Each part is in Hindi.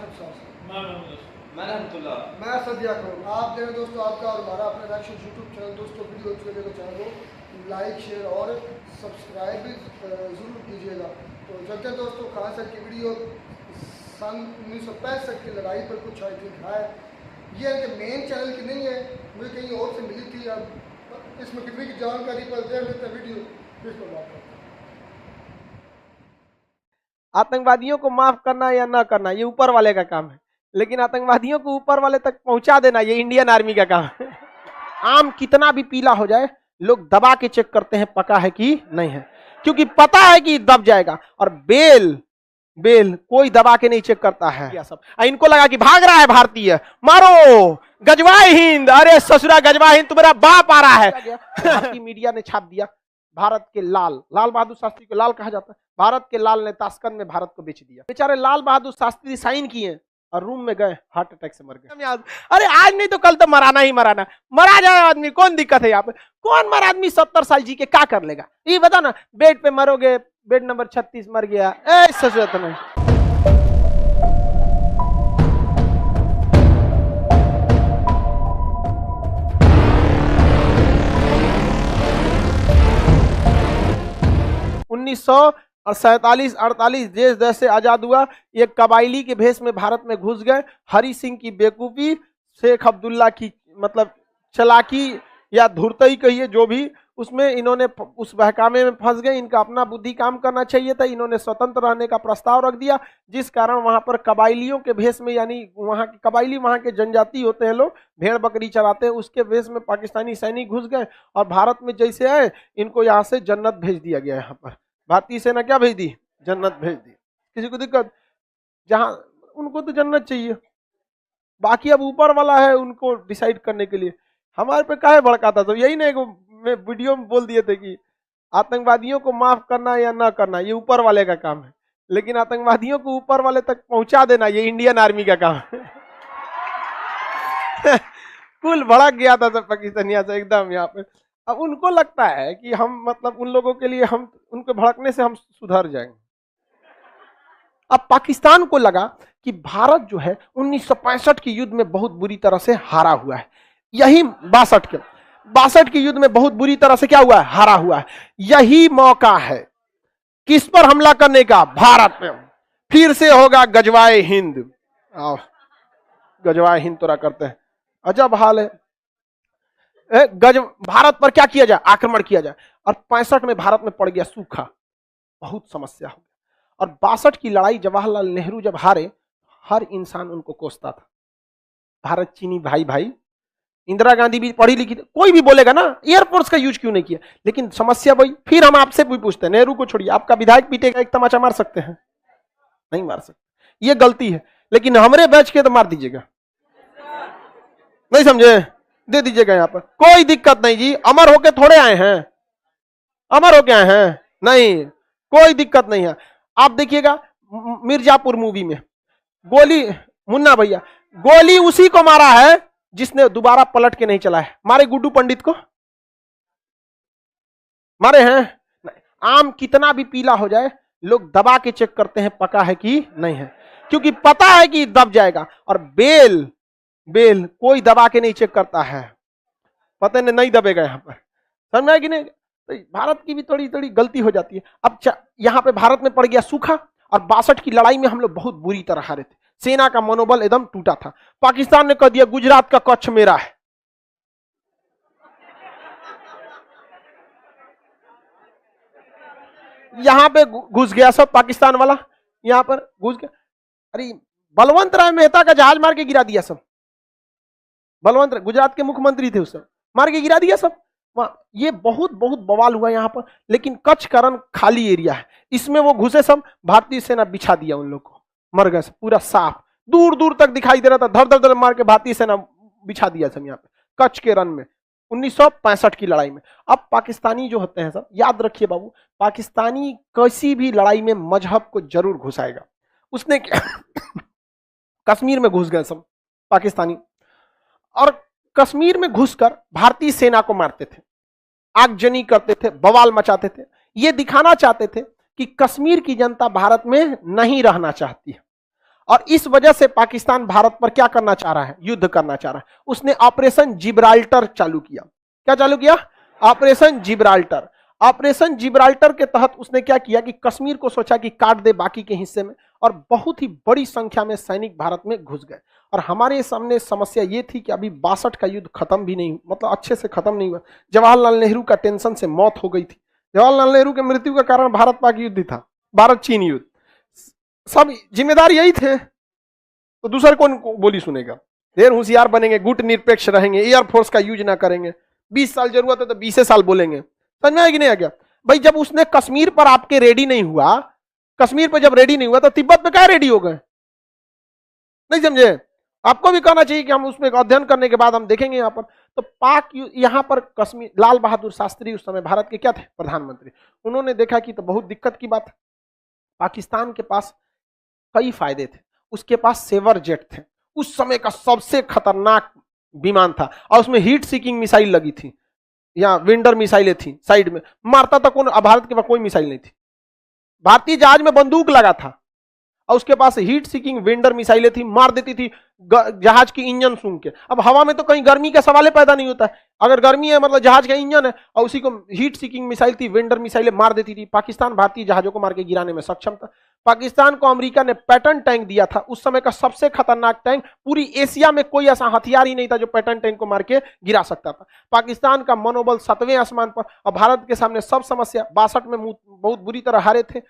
मैं सदिया करूँ आप देखें दोस्तों, आपका और हमारा अपना रिएक्शन यूट्यूब चैनल दोस्तों, वीडियो अच्छी लगे तो चैनल को लाइक शेयर और सब्सक्राइब भी ज़रूर कीजिएगा। तो चलते हैं दोस्तों, खान सर की वीडियो सन 1965 की लड़ाई पर कुछ आई थिंक है, ये है कि मेन चैनल की नहीं है, मुझे कहीं और से मिली थी। अब इसमें कितनी की जानकारी पर देख लेते हैं वीडियो, फिर इसको बात करते हैं। आतंकवादियों को माफ करना या ना करना ये ऊपर वाले का काम है, लेकिन आतंकवादियों को ऊपर वाले तक पहुंचा देना ये इंडियन आर्मी का काम है। आम कितना भी पीला हो जाए, लोग दबा के चेक करते हैं पका है कि नहीं है, क्योंकि पता है कि दब जाएगा। और बेल कोई दबा के नहीं चेक करता है। सब इनको लगा कि भाग रहा है भारतीय, मारो गजवाए हिंद, अरे ससुरा गजवाए हिंद तुम्हारा बाप आ रहा है। भारतीय मीडिया ने छाप दिया, भारत के लाल बहादुर शास्त्री को लाल कहा जाता है, भारत के लाल ने ताशकंद में भारत को बेच दिया। बेचारे लाल बहादुर शास्त्री साइन किए और रूम में गए, हार्ट अटैक से मर गए। अरे आज नहीं तो कल तो मराना ही मराना, मरा जाए आदमी, कौन दिक्कत है यहाँ पे? कौन मर आदमी 70 साल जी के क्या कर लेगा? ये बता ना, बेड पे मरोगे, बेड नंबर 36 मर गया, ऐसा जरूरत नहीं। 1947-48 देश जैसे आजाद हुआ, ये कबायली के भेष में भारत में घुस गए। हरि सिंह की बेवकूफी, शेख अब्दुल्ला की मतलब चलाकी या धुरतई कहिए, जो भी, उसमें इन्होंने उस बहकामे में फंस गए। इनका अपना बुद्धि काम करना चाहिए था, इन्होंने स्वतंत्र रहने का प्रस्ताव रख दिया, जिस कारण वहां पर कबायलियों के भेष में, यानी वहां के कबायली, वहां के जनजाति होते हैं लोग, भेड़ बकरी चराते हैं, उसके भेष में पाकिस्तानी सैनिक घुस गए और भारत में जैसे आए इनको यहाँ से जन्नत भेज दिया गया। यहाँ पर भारतीय सेना क्या भेज दी? जन्नत भेज दी। किसी को दिक्कत? जहां उनको तो जन्नत चाहिए, बाकी अब ऊपर वाला है उनको डिसाइड करने के लिए। हमारे पे काहे भड़काता? तो यही नहीं, मैं वीडियो में बोल दिए थे कि आतंकवादियों को माफ करना या ना करना ये ऊपर वाले का काम है, लेकिन आतंकवादियों को ऊपर वाले तक पहुंचा देना ये इंडियन आर्मी का काम है। कुल भड़क गया था सब पाकिस्तानिया से एकदम यहाँ पे। अब उनको लगता है कि हम मतलब उन लोगों के लिए, हम उनके भड़कने से हम सुधर जाएंगे। अब पाकिस्तान को लगा कि भारत जो है 1965 के युद्ध में बहुत बुरी तरह से हारा हुआ है, यही 62 के युद्ध में बहुत बुरी तरह से क्या हुआ है? हारा हुआ है। यही मौका है किस पर हमला करने का? भारत में। फिर से होगा गजवाए हिंद। आओ गजवाए हिंद तोड़ा करते हैं, अजब हाल है। भारत पर क्या किया जाए? आक्रमण किया जाए। और 65 में भारत में पड़ गया सूखा, बहुत समस्या हो गया। और 62 की लड़ाई जवाहरलाल नेहरू जब हारे, हर इंसान उनको कोसता था, भारत चीनी भाई भाई। इंदिरा गांधी भी पढ़ी लिखी थी, कोई भी बोलेगा ना एयरफोर्स का यूज क्यों नहीं किया, लेकिन समस्या वही। फिर हम आपसे भी पूछते हैं, नेहरू को छोड़िए, आपका विधायक पीटेगा, एक तमाचा मार सकते हैं? नहीं मार सकते, ये गलती है। लेकिन हमरे बैच के तो मार दीजिएगा, नहीं समझे? दे दीजिएगा, यहाँ पर कोई दिक्कत नहीं जी। अमर होके थोड़े आए हैं, अमर होके आए हैं? नहीं, कोई दिक्कत नहीं है। आप देखिएगा मिर्जापुर मूवी में गोली, मुन्ना भैया, गोली उसी को मारा है जिसने दोबारा पलट के नहीं चला है। मारे गुड्डू पंडित को मारे हैं? आम कितना भी पीला हो जाए, लोग दबा के चेक करते हैं पका है कि नहीं है, क्योंकि पता है कि दब जाएगा। और बेल कोई दबा के नहीं चेक करता है, पता नहीं दबेगा। यहाँ पर समझ में आया कि नहीं? तो भारत की भी थोड़ी थोड़ी गलती हो जाती है। अब यहाँ पे भारत में पड़ गया सूखा, और 62 की लड़ाई में हम लोग बहुत बुरी तरह हारे थे, सेना का मनोबल एकदम टूटा था। पाकिस्तान ने कह दिया गुजरात का कच्छ मेरा है। यहां पे घुस गया सब पाकिस्तान वाला, यहां पर घुस गया। अरे बलवंत राय मेहता का जहाज मार के गिरा दिया सब। बलवंत राय गुजरात के मुख्यमंत्री थे, उस समय मार के गिरा दिया सब। ये बहुत बवाल हुआ यहाँ पर। लेकिन कच्छ का रण खाली एरिया है, इसमें वो घुसे सब, भारतीय सेना बिछा दिया उन लोग को, मर गए सब, पूरा साफ दूर दूर तक दिखाई दे रहा था। धर धर मार के भारतीय सेना बिछा दिया सब यहाँ पे कच्छ के रण में 1965 की लड़ाई में। अब पाकिस्तानी जो होते हैं सब, याद रखिए बाबू, पाकिस्तानी किसी भी लड़ाई में मजहब को जरूर घुसाएगा। उसने कश्मीर में घुस गए सब पाकिस्तानी, और कश्मीर में घुसकर भारतीय सेना को मारते थे, आगजनी करते थे, बवाल मचाते थे। ये दिखाना चाहते थे कि कश्मीर की जनता भारत में नहीं रहना चाहती है। और इस वजह से पाकिस्तान भारत पर क्या करना चाह रहा है, युद्ध करना चाह रहा है। उसने ऑपरेशन जिब्राल्टर चालू किया। क्या चालू किया? Operation Gibraltar. ऑपरेशन जिब्राल्टर के तहत उसने क्या किया कि कश्मीर को सोचा कि काट दे बाकी के हिस्से में, और बहुत ही बड़ी संख्या में सैनिक भारत में घुस गए। और हमारे सामने समस्या ये थी कि अभी 62 का युद्ध खत्म भी नहीं, मतलब अच्छे से खत्म नहीं हुआ। जवाहरलाल नेहरू का टेंशन से मौत हो गई थी। जवाहरलाल नेहरू के मृत्यु का कारण भारत पाक युद्ध था, भारत चीन युद्ध, सब जिम्मेदार यही थे। तो दूसरे कौन बोली सुनेगा? ढेर होशियार बनेंगे, गुट निरपेक्ष रहेंगे, एयरफोर्स का यूज ना करेंगे, 20 साल जरूरत है तो 20 साल बोलेंगे। समझ में आया कि नहीं आ गया? भाई जब उसने कश्मीर पर आपके रेडी नहीं हुआ, कश्मीर पर जब रेडी नहीं हुआ तो तिब्बत पे क्या रेडी हो गए? नहीं समझे? आपको भी कहना चाहिए कि हम उसमें अध्ययन करने के बाद हम देखेंगे यहाँ पर। तो पाक यहाँ पर कश्मीर, लाल बहादुर शास्त्री उस समय भारत के क्या थे? प्रधानमंत्री। उन्होंने देखा कि तो बहुत दिक्कत की बात है, पाकिस्तान के पास कई फायदे थे। उसके पास सेवर जेट थे, उस समय का सबसे खतरनाक विमान था, और उसमें हीट सीकिंग मिसाइल लगी थी, या विंडर मिसाइलें थी साइड में, मारता था कौन? भारत के पास कोई मिसाइल नहीं थी। भारतीय जहाज में बंदूक लगा था, और उसके पास हीट सीकिंग विंडर मिसाइलें थी, मार देती थी जहाज की इंजन सूंघ के। अब हवा में तो कहीं गर्मी का सवाल पैदा नहीं होता है, अगर गर्मी है मतलब जहाज का इंजन है, और उसी को हीट सीकिंग मिसाइल थी, विंडर मिसाइलें मार देती थी। पाकिस्तान भारतीय जहाजों को मार के गिराने में सक्षम था। पाकिस्तान को अमेरिका ने पैटर्न टैंक दिया था, उस समय का सबसे खतरनाक टैंक। पूरी एशिया में कोई ऐसा हथियार ही नहीं था जो पैटर्न टैंक को मार के गिरा सकता था। पाकिस्तान का मनोबल 7वें आसमान पर, और भारत के सामने सब समस्या। 62 में बहुत बुरी तरह हारे थे।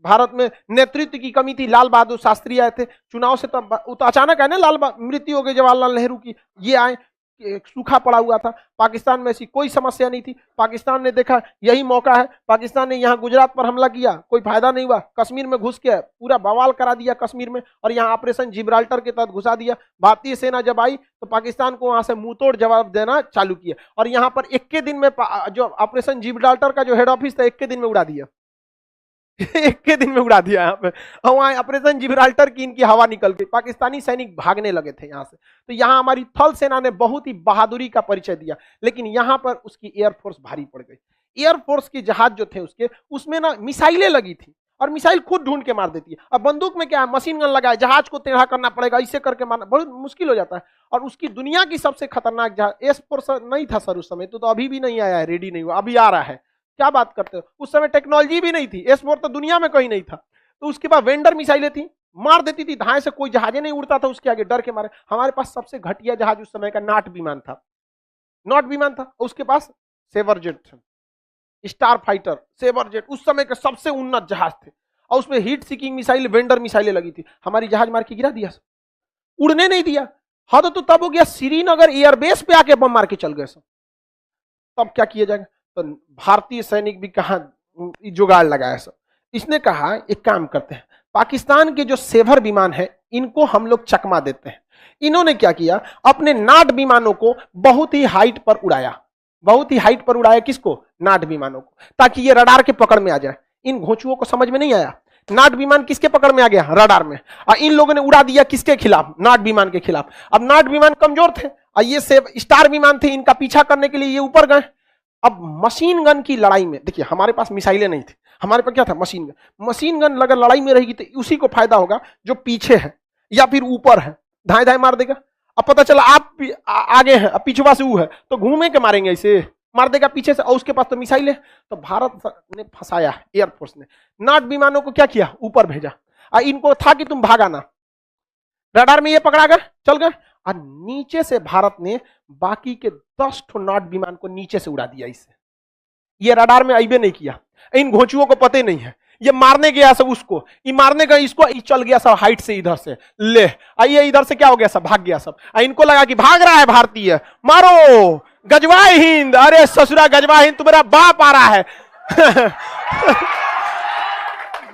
भारत में नेतृत्व की कमी थी, लाल बहादुर शास्त्री आए थे चुनाव से, तो अचानक है ना, मृत्यु हो गई जवाहरलाल नेहरू की, ये आए, सूखा पड़ा हुआ था। पाकिस्तान में ऐसी कोई समस्या नहीं थी। पाकिस्तान ने देखा यही मौका है, पाकिस्तान ने यहाँ गुजरात पर हमला किया, कोई फायदा नहीं हुआ, कश्मीर में घुस के पूरा बवाल करा दिया कश्मीर में, और यहाँ ऑपरेशन जिब्राल्टर के तहत घुसा दिया। भारतीय सेना जब आई तो पाकिस्तान को वहां से मुंहतोड़ जवाब देना चालू किया, और यहाँ पर 1 दिन में जो ऑपरेशन जिब्राल्टर का जो हेड ऑफिस था 1 दिन में उड़ा दिया। 1 दिन में उड़ा दिया यहाँ पे, और वहां ऑपरेशन जिब्राल्टर की इनकी हवा निकल गई। पाकिस्तानी सैनिक भागने लगे थे यहाँ से। तो यहाँ हमारी थल सेना ने बहुत ही बहादुरी का परिचय दिया, लेकिन यहाँ पर उसकी एयरफोर्स भारी पड़ गई। एयरफोर्स के जहाज जो थे उसके, उसमें ना मिसाइलें लगी थी, और मिसाइल खुद ढूंढ के मार देती है। अब बंदूक में क्या है, मशीन गन लगा है, जहाज को टेढ़ा करना पड़ेगा, इसे करके मारना बहुत मुश्किल हो जाता है। और उसकी दुनिया की सबसे खतरनाक जहाज एस-4 नहीं था सर उस समय, तो अभी भी नहीं आया है, रेडी नहीं हुआ, अभी आ रहा है। क्या बात करते हो, उस समय टेक्नोलॉजी भी नहीं थी, एस-4 तो दुनिया में कहीं नहीं था। तो उसके पास वेंडर मिसाइलें थी, मार देती थी, धाए से कोई जहाजे नहीं उड़ता था उसके आगे, डर के मारे। हमारे पास सबसे घटिया जहाज उस समय का नाट विमान था, नॉट विमान था, उसके पास सेवर जेट था, स्टार फाइटर, सेवर जेट उस समय के सबसे उन्नत जहाज थे, और उसमें हीट सीकिंग मिसाइल, वेंडर मिसाइलें लगी थी। हमारी जहाज मार के गिरा दिया, उड़ने नहीं दिया। हद तो तब हो गया, श्रीनगर एयरबेस पे आके बम मार के चल गए सब। तब क्या किया जाएगा? तो भारतीय सैनिक भी कहा जुगाड़ लगाया सब। इसने कहा एक काम करते हैं, पाकिस्तान के जो सेवर विमान है इनको हम लोग चकमा देते हैं। इन्होंने क्या किया, अपने नाट विमानों को बहुत ही हाइट पर उड़ाया, बहुत ही हाइट पर उड़ाया। किसको? नाट विमानों को, ताकि ये रडार के पकड़ में आ जाए। इन घोंचुओं को समझ में नहीं आया, नाट विमान किसके पकड़ में आ गया? रडार में। और इन लोगों ने उड़ा दिया किसके खिलाफ? नाट विमान के खिलाफ। अब नाट विमान कमजोर थे, और ये स्टार विमान थे, इनका पीछा करने के लिए ये ऊपर गए। अब मशीन गन की लड़ाई में देखिए, हमारे पास मिसाइलें नहीं थी, हमारे पास क्या था? Machine gun. मशीन गन अगर लड़ाई में रहेगी तो उसी को फायदा होगा जो पीछे है या फिर ऊपर है, धाए धाए मार देगा। अब पता चला आप आगे हैं, अब पिछवा से वो है, तो घूमे के मारेंगे, ऐसे मार देगा पीछे से, और उसके पास तो मिसाइल है। तो भारत ने फंसाया, एयरफोर्स ने नाट विमानों को क्या किया? ऊपर भेजा। और इनको था कि तुम भागा ना, रडार में ये पकड़ा गए, चल गए। और नीचे से भारत ने बाकी के 10 नाट विमान को नीचे से उड़ा दिया। इससे ये रडार में आईबे नहीं किया, इन घोंचुओं को पता ही नहीं है। ये मारने गया सब उसको, ये मारने गया इसको, ये चल गया सब हाइट से, इधर से ले आइए, इधर से क्या हो गया, सब भाग गया सब। इनको लगा कि भाग रहा है भारतीय, मारो गजवाए हिंद। अरे ससुरा गजवा हिंद, तुम्हारा बाप आ रहा है।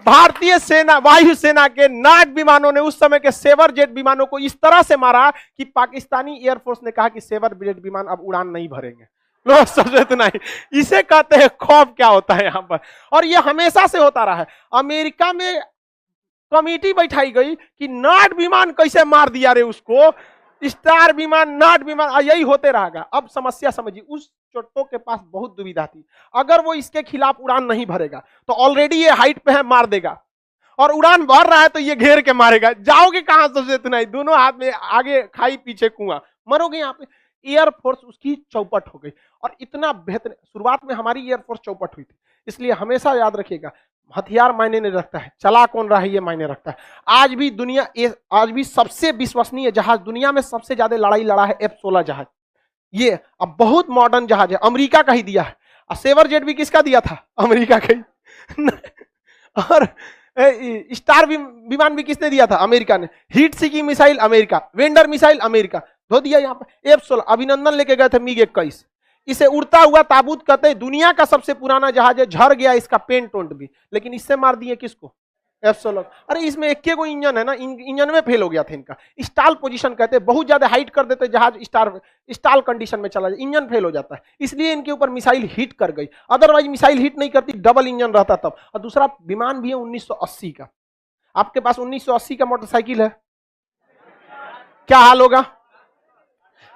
भारतीय सेना, वायुसेना के नाट विमानों ने उस समय के सेवर जेट विमानों को इस तरह से मारा कि पाकिस्तानी एयरफोर्स ने कहा कि सेवर जेट विमान अब उड़ान नहीं भरेंगे। लोग समझते नहीं, इसे कहते हैं खौफ। क्या होता है यहां पर, और यह हमेशा से होता रहा है। अमेरिका में कमेटी बैठाई गई कि नाट विमान कैसे मार दिया रे उसको, स्टार विमान, नाट विमान, यही होते रहेगा। अब समस्या समझिए, उस चोटों के पास बहुत दुविधा थी। अगर वो इसके खिलाफ उड़ान नहीं भरेगा तो ऑलरेडी ये हाइट पे है, मार देगा, और उड़ान भर रहा है तो ये घेर के मारेगा, जाओगे कहां सबसे इतना ही, दोनों हाथ में आगे खाई पीछे कुआं, मरोगे यहाँ पे। एयरफोर्स उसकी चौपट हो गई। और इतना बेहतर, शुरुआत में हमारी एयरफोर्स चौपट हुई थी, इसलिए हमेशा याद रखिएगा हथियार मायने नहीं रखता है, चला कौन रहा है ये मायने रखता है। आज भी दुनिया, आज भी सबसे विश्वसनीय जहाज दुनिया में सबसे ज्यादा लड़ाई लड़ा है F-16 जहाज। ये अब बहुत मॉडर्न जहाज है, अमेरिका का ही दिया है। और सेवर जेट भी किसका दिया था? अमेरिका का ही। और स्टार विमान भी किसने दिया था? अमेरिका ने। Heat seeking missile America, vendor missile America धो दिया। यहाँ पर F-16 अभिनंदन लेके गए थे MiG-21, इसे उड़ता हुआ ताबूत कहते हैं, दुनिया का सबसे पुराना जहाज है, झड़ गया इसका पेंट ओंट भी, लेकिन इससे मार दिए किसको? F-16। अरे इसमें एक को इंजन है ना, इंजन में फेल हो गया था इनका। स्टाल पोजीशन कहते हैं, बहुत ज्यादा हाइट कर देते जहाज, स्टाल कंडीशन में चला जाए, इंजन फेल हो जाता है, इसलिए इनके ऊपर मिसाइल हिट कर गई। अदरवाइज मिसाइल हिट नहीं करती, डबल इंजन रहता तब। और दूसरा विमान भी है 1980 का। आपके पास 1980 का मोटरसाइकिल है, क्या हाल होगा?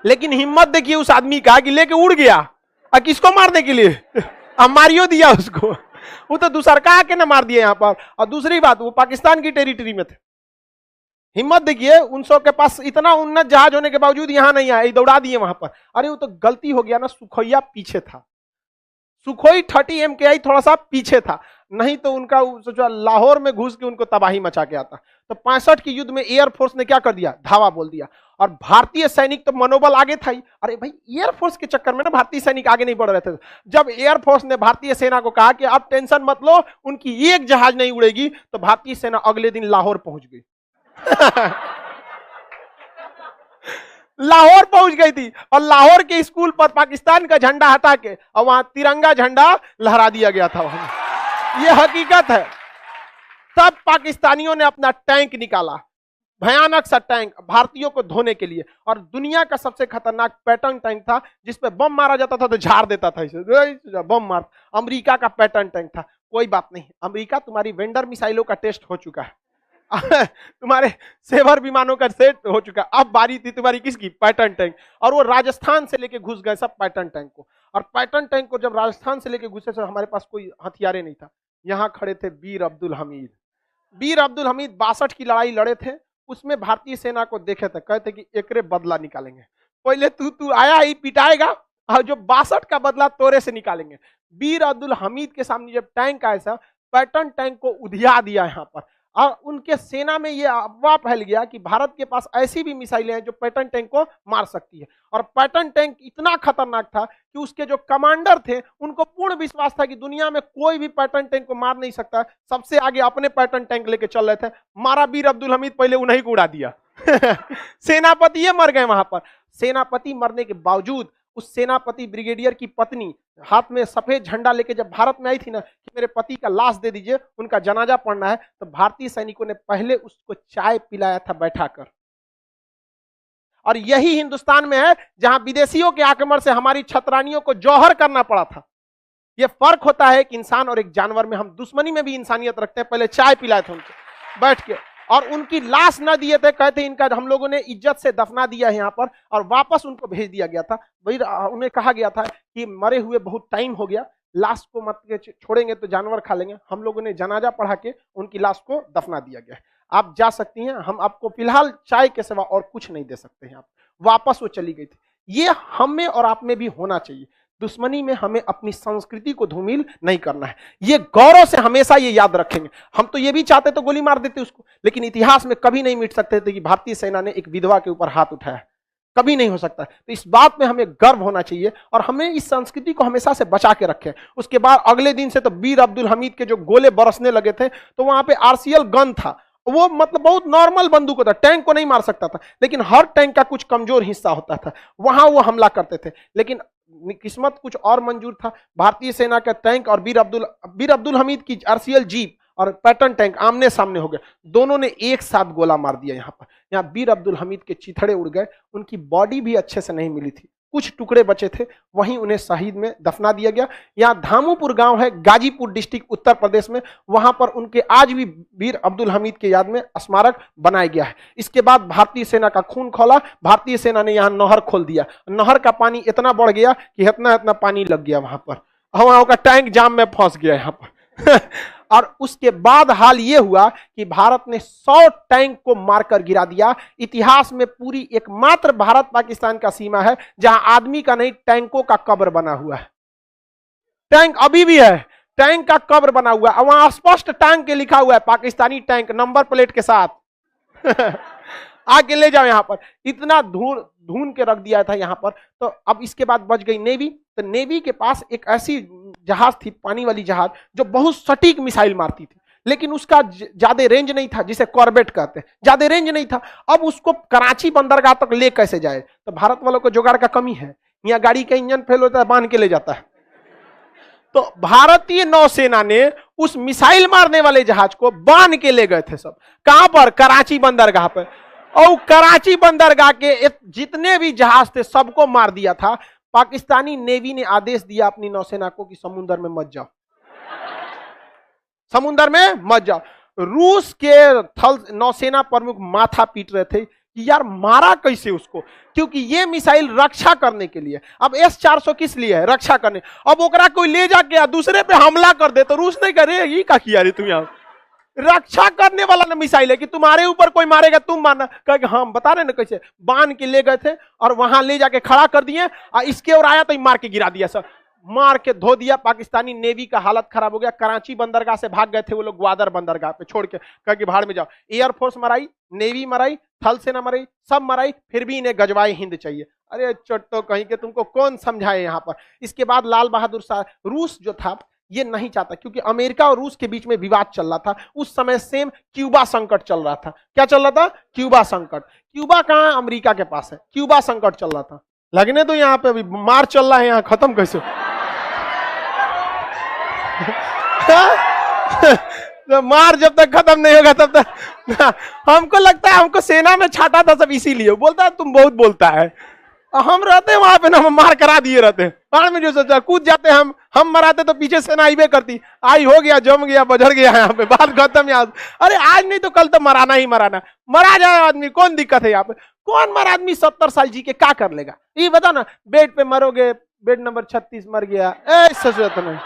लेकिन हिम्मत देखिए उस आदमी का कि लेके उड़ गया, और किसको मारने के लिए? अब मारियो दिया उसको, वो तो दूसरा का आके ना मार दिया यहाँ पर। और दूसरी बात, वो पाकिस्तान की टेरिटरी में थे। हिम्मत देखिए, उन सब के पास इतना उन्नत जहाज होने के बावजूद यहां नहीं आए, दौड़ा दिए वहां पर। अरे वो तो गलती हो गया ना, सुखोइया पीछे था, सुखोई 30 MKI थोड़ा सा पीछे था, नहीं तो उनका सोचा लाहौर में घुस के उनको तबाही मचा के आता। तो 65 के युद्ध में एयरफोर्स ने क्या कर दिया? धावा बोल दिया। और भारतीय सैनिक तो मनोबल आगे था ही। अरे भाई, एयरफोर्स के चक्कर में ना भारतीय सैनिक आगे नहीं बढ़ रहे थे। जब एयरफोर्स ने भारतीय सेना को कहा कि अब टेंशन मत लो, उनकी एक जहाज नहीं उड़ेगी, तो भारतीय सेना अगले दिन लाहौर पहुंच गई। लाहौर पहुंच गई थी, और लाहौर के स्कूल पर पाकिस्तान का झंडा हटा के और वहां तिरंगा झंडा लहरा दिया गया था वहां। यह हकीकत है। तब पाकिस्तानियों ने अपना टैंक निकाला, भयानक सा टैंक, भारतीयों को धोने के लिए। और दुनिया का सबसे खतरनाक पैटर्न टैंक था, जिसपे बम मारा जाता था तो झाड़ देता था इसे, बम मार। अमेरिका का पैटर्न टैंक था। कोई बात नहीं, अमेरिका तुम्हारी वेंडर मिसाइलों का टेस्ट हो चुका है, तुम्हारे सेवर विमानों का सेट हो चुका। अब बारी थी तुम्हारी किसकी? Patton tank. और वो राजस्थान से लेके घुस गए सब पैटर्न टैंक को। और पैटर्न टैंक को जब राजस्थान से लेके घुसे, तो हमारे पास कोई हथियारे नहीं था। यहाँ खड़े थे वीर अब्दुल हमीद। वीर अब्दुल हमीद 62 की लड़ाई लड़े थे, उसमें भारतीय सेना को देखे थे, कहते कि एकरे बदला निकालेंगे। पहले तू आया ही पिटाएगा, और जो 62 का बदला तोरे से निकालेंगे। वीर अब्दुल हमीद के सामने जब टैंक आया था, पैटर्न टैंक को उधिया दिया यहाँ पर। और उनके सेना में यह अफवाह फैल गया कि भारत के पास ऐसी भी मिसाइलें हैं जो पैटर्न टैंक को मार सकती है। और पैटर्न टैंक इतना खतरनाक था कि उसके जो कमांडर थे उनको पूर्ण विश्वास था कि दुनिया में कोई भी पैटर्न टैंक को मार नहीं सकता। सबसे आगे अपने पैटर्न टैंक लेके चल रहे थे, मारा वीर अब्दुल हमीद, पहले उन्हीं को उड़ा दिया। सेनापति ये मर गए वहां पर। सेनापति मरने के बावजूद उस सेनापति ब्रिगेडियर की पत्नी हाथ में सफेद झंडा लेके जब भारत में आई थी ना, कि मेरे पति का लाश दे दीजिए, उनका जनाजा पढ़ना है, तो भारतीय सैनिकों ने पहले उसको चाय पिलाया था बैठाकर। और यही हिंदुस्तान में है जहां विदेशियों के आक्रमण से हमारी छतरानियों को जौहर करना पड़ा था। यह फर्क होता है कि इंसान और एक जानवर में, हम दुश्मनी में भी इंसानियत रखते हैं। पहले चाय पिलाए थे उनको बैठ के, और उनकी लाश न दिए थे, कहते इनका हम लोगों ने इज्जत से दफना दिया है यहाँ पर, और वापस उनको भेज दिया गया था। भाई उन्हें कहा गया था कि मरे हुए बहुत टाइम हो गया, लाश को मत छोड़ेंगे तो जानवर खा लेंगे। हम लोगों ने जनाजा पढ़ा के उनकी लाश को दफना दिया गया। आप जा सकती हैं, हम आपको फिलहाल चाय के सिवा और कुछ नहीं दे सकते हैं। आप वापस वो चली गई थी। ये हम में और आप में भी होना चाहिए। दुश्मनी में हमें अपनी संस्कृति को धूमिल नहीं करना है। ये गौरव से हमेशा ये याद रखेंगे। हम तो ये भी चाहते तो गोली मार देते उसको, लेकिन इतिहास में कभी नहीं मिट सकते थे कि भारतीय सेना ने एक विधवा के ऊपर हाथ उठाया। कभी नहीं हो सकता। तो इस बात में हमें गर्व होना चाहिए, और हमें इस संस्कृति को हमेशा से बचा के रखें। उसके बाद अगले दिन से तो वीर अब्दुल हमीद के जो गोले बरसने लगे थे, तो वहां पे आरसीएल गन था। वो मतलब बहुत नॉर्मल बंदूक होता, टैंक को नहीं मार सकता था, लेकिन हर टैंक का कुछ कमजोर हिस्सा होता था, वहां वो हमला करते थे। लेकिन किस्मत कुछ और मंजूर था। भारतीय सेना का टैंक और वीर अब्दुल हमीद की आरसीएल जीप और पैटर्न टैंक आमने सामने हो गए। दोनों ने एक साथ गोला मार दिया। यहाँ पर वीर अब्दुल हमीद के चिथड़े उड़ गए। उनकी बॉडी भी अच्छे से नहीं मिली थी, कुछ टुकड़े बचे थे, वहीं उन्हें शहीद में दफना दिया गया। यहाँ धामूपुर गांव है, गाजीपुर डिस्ट्रिक्ट, उत्तर प्रदेश में। वहां पर उनके आज भी वीर अब्दुल हमीद के याद में स्मारक बनाया गया है। इसके बाद भारतीय सेना का खून खौला। भारतीय सेना ने यहाँ नहर खोल दिया। नहर का पानी इतना बढ़ गया कि इतना पानी लग गया वहां पर, वहां का टैंक जाम में फंस गया यहाँ पर। और उसके बाद हाल यह हुआ कि भारत ने 100 टैंक को मारकर गिरा दिया। इतिहास में पूरी एकमात्र भारत पाकिस्तान का सीमा है जहां आदमी का नहीं टैंकों का कब्र बना हुआ है। टैंक अभी भी है, टैंक का कब्र बना हुआ है, वहां स्पष्ट टैंक के लिखा हुआ है पाकिस्तानी टैंक नंबर प्लेट के साथ। आके ले जाओ यहां पर, इतना ढूंढ के रख दिया था यहां पर। तो अब इसके बाद बच गई नेवी। तो नेवी के पास एक ऐसी जहाज थी, पानी वाली जहाज, जो बहुत सटीक मिसाइल मारती थी, लेकिन उसका ज्यादा रेंज नहीं था, जिसे कॉर्बेट कहते हैं, ज्यादा रेंज नहीं था। अब उसको कराची बंदरगाह तक ले कैसे जाए? तो भारत वालों को जुगाड़ का कमी है, यहाँ गाड़ी का इंजन फेल होता है, बांध के ले जाता है। तो भारतीय नौसेना ने उस मिसाइल मारने वाले जहाज को बांध के ले गए थे सब। कहां पर? कराची बंदरगाह पर। और कराची बंदरगाह के जितने भी जहाज थे सबको मार दिया था। पाकिस्तानी नेवी ने आदेश दिया अपनी नौसेना को कि समुद्र में मत जाओ, समुद्र में मत जाओ। रूस के थल नौसेना प्रमुख माथा पीट रहे थे कि यार मारा कैसे उसको, क्योंकि ये मिसाइल रक्षा करने के लिए। अब S-400 किस लिए है? रक्षा करने। अब ओकरा कोई ले जाके दूसरे पे हमला कर दे तो रूस नहीं करे, ये क्या किया रे तुम? यहाँ रक्षा करने वाला ना मिसाइल है कि तुम्हारे ऊपर कोई मारेगा तुम मारना। कहे हम बता रहे ना कैसे बांध के ले गए थे और वहां ले जाके खड़ा कर दिए, और इसके और आया तो मार के गिरा दिया, सर मार के धो दिया। पाकिस्तानी नेवी का हालत खराब हो गया। कराची बंदरगाह से भाग गए थे वो लोग, ग्वादर बंदरगाह पे छोड़ के, कह के भाड़ में जाओ। एयरफोर्स मराई, नेवी मराई, थल सेना मराई, सब मराई, फिर भी इन्हें गजवाए हिंद चाहिए। अरे चट्टो कहीं के, तुमको कौन समझाए यहाँ पर। इसके बाद लाल बहादुर शास्त्री, रूस जो था ये नहीं चाहता, क्योंकि अमेरिका और रूस के बीच में विवाद चल रहा था उस समय। सेम क्यूबा संकट चल रहा था। क्या चल रहा था? क्यूबा संकट। क्यूबा कहां? अमेरिका के पास है। क्यूबा संकट चल रहा था। लगने तो यहाँ पे अभी मार चल रहा है, यहाँ खत्म कैसे? तो मार जब तक खत्म नहीं होगा तब तक हमको लगता है हमको सेना में छाटा था सब इसीलिए। बोलता है तुम बहुत बोलता है। हम रहते हैं वहां पे ना, हम मार करा दिए रहते हैं। बाढ़ में जो सोचा कूद जाते हैं हम मराते तो पीछे सेना आईबे करती। आई हो गया, जम गया, बजर गया, यहाँ पे बात खत्म। यहाँ अरे आज नहीं तो कल तो मराना ही मराना, मरा जाए आदमी, कौन दिक्कत है यहाँ पे? कौन मर आदमी 70 साल जी के क्या कर लेगा? ये बता ना, बेड पे मरोगे, बेड नंबर 36 मर गया, ऐसा नहीं,